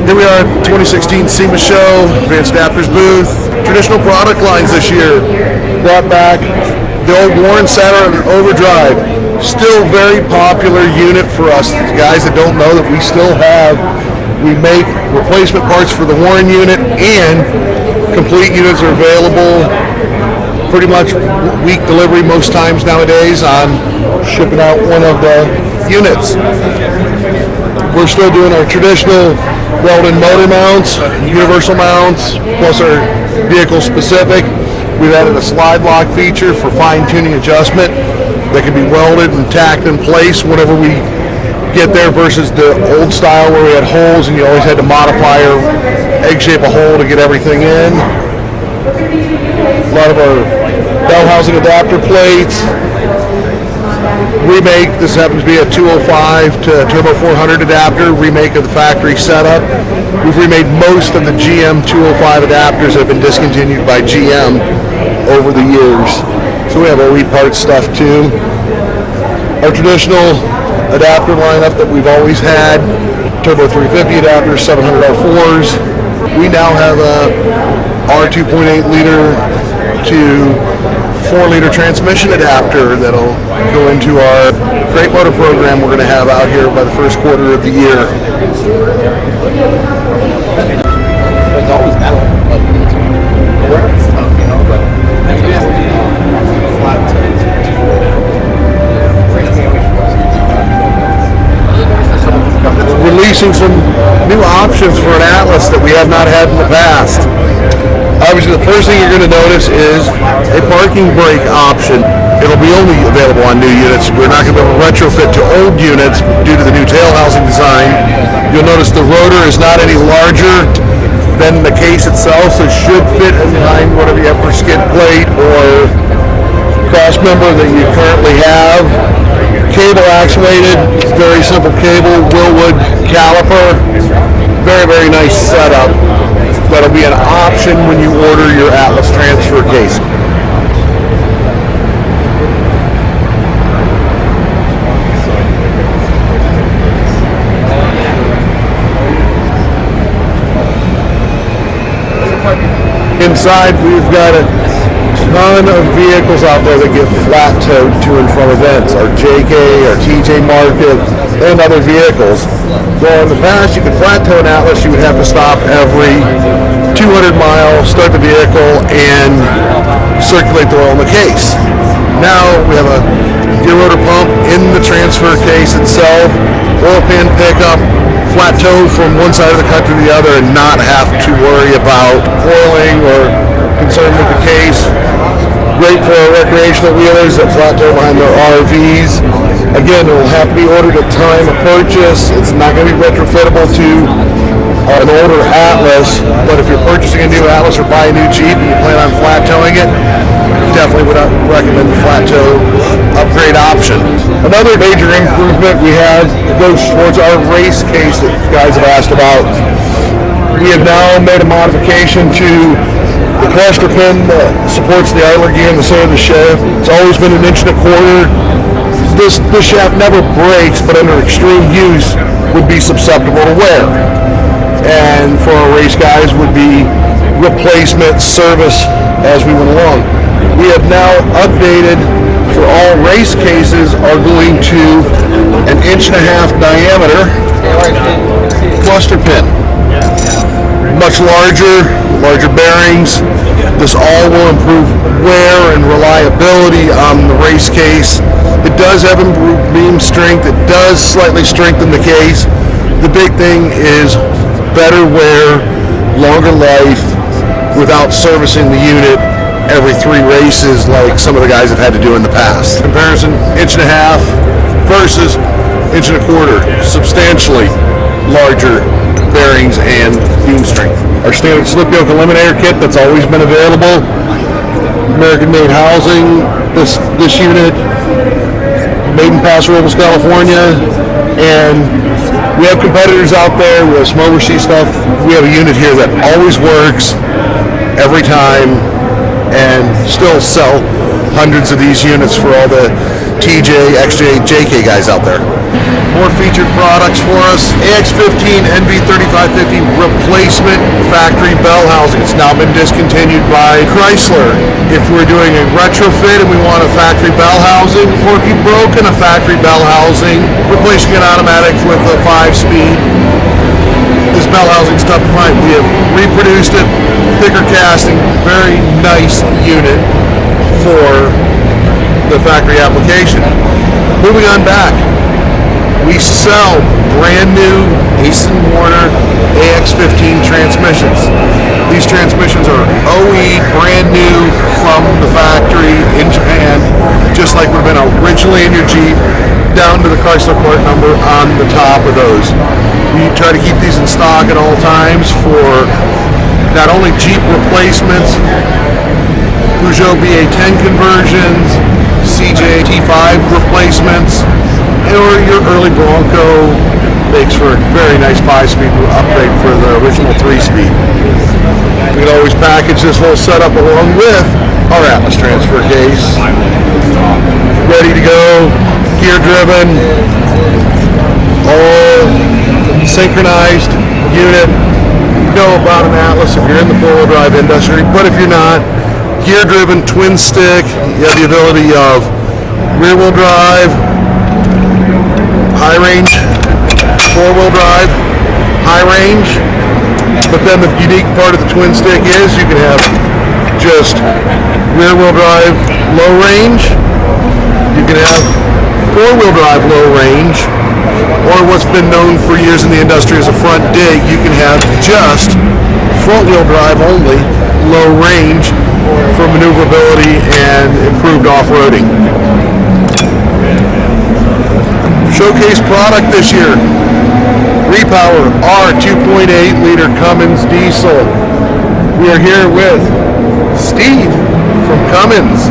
Here we are at 2016 SEMA show, Advanced Adapters booth. Traditional product lines this year. Brought back the old Warren Saturn Overdrive. Still very popular unit for us. Guys that don't know that we still have, we make replacement parts for the Warren unit, and complete units are available. Pretty much week delivery most times nowadays on shipping out one of the units. We're still doing our traditional welded motor mounts, universal mounts, plus our vehicle specific. We've added a slide lock feature for fine-tuning adjustment that can be welded and tacked in place whenever we get there, versus the old style where we had holes and you always had to modify or egg shape a hole to get everything in. A lot of our bell housing adapter plates. Remake, this happens to be a 205 to Turbo 400 adapter, remake of the factory setup. We've remade most of the GM 205 adapters that have been discontinued by GM over the years. So we have OE parts stuff too. Our traditional adapter lineup that we've always had, Turbo 350 adapters, 700 R4s. We now have a R2.8 liter to 4-liter transmission adapter that'll go into our crate motor program we're going to have out here by the first quarter of the year. Releasing some new options for an Atlas that we have not had in the past. Obviously, the first thing you're going to notice is a parking brake option. It'll be only available on new units. We're not going to be able to retrofit to old units due to the new tail housing design. You'll notice the rotor is not any larger than the case itself, so it should fit in behind whatever you have for skid plate or cross member that you currently have. Cable actuated, very simple cable, Willwood caliper. Very, very nice setup. That'll be an option when you order your Atlas transfer case. Inside, we've got a ton of vehicles out there that get flat towed to and from events. Our JK, our TJ Market, and other vehicles. Well, in the past, you could flat tow an Atlas. You would have to stop every 200 miles, start the vehicle, and circulate the oil in the case. Now we have a gear rotor pump in the transfer case itself, oil pan pickup, flat tow from one side of the country to the other, and not have to worry about oiling or concern with the case. Great for our recreational wheelers that flat tow behind their RVs. Again, it will have to be ordered at time of purchase. It's not going to be retrofittable to an older Atlas, but if you're purchasing a new Atlas or buy a new Jeep and you plan on flat towing it, definitely would recommend the flat tow upgrade option. Another major improvement we have goes towards our race case that guys have asked about. We have now made a modification to the cluster pin that supports the idler gear in the center of the shaft. It's always been 1.25 inches. This shaft never breaks, but under extreme use would be susceptible to wear. And for our race guys would be replacement service as we went along. We have now updated for all race cases are going to 1.5 inch diameter cluster pin. Much larger bearings. This all will improve wear and reliability on the race case. It does have improved beam strength. It does slightly strengthen the case. The big thing is better wear, longer life, without servicing the unit every 3 races like some of the guys have had to do in the past. Comparison, 1.5 inches versus 1.25 inches. Substantially larger bearings and beam strength. Our standard slip yoke eliminator kit that's always been available. American-made housing. This unit, made in Paso Robles, California, and we have competitors out there. We have some overseas stuff. We have a unit here that always works every time, and still sell hundreds of these units for all the TJ, XJ, JK guys out there. more featured products for us. AX15 NV3550 replacement factory bell housing. It's now been discontinued by Chrysler. If we're doing a retrofit and we want a factory bell housing, or if you've broken a factory bell housing, replacing an automatic with a 5-speed, this bell housing stuff fine. We have reproduced it, thicker casting, very nice unit for the factory application. Moving on back, we sell brand new Ace & Warner AX15 transmissions. These transmissions are OE, brand new from the factory in Japan, just like would have been originally in your Jeep, down to the Chrysler part number on the top of those. We try to keep these in stock at all times for not only Jeep replacements, Peugeot BA10 conversions, CJ T5 replacements, or your early Bronco makes for a very nice 5-speed upgrade for the original 3-speed. We can always package this whole setup along with our Atlas transfer case. Ready to go, gear driven, all synchronized unit. You know about an Atlas if you're in the 4-wheel drive industry, but if you're not, gear driven, twin stick. You have the ability of rear wheel drive, high range, 4-wheel drive, high range. But then the unique part of the twin stick is you can have just rear wheel drive, low range. You can have 4-wheel drive, low range, or what's been known for years in the industry as a front dig. You can have just front wheel drive only, low range, for maneuverability and improved off-roading. Showcase product this year, Repower R2.8 liter Cummins diesel. We are here with Steve from Cummins.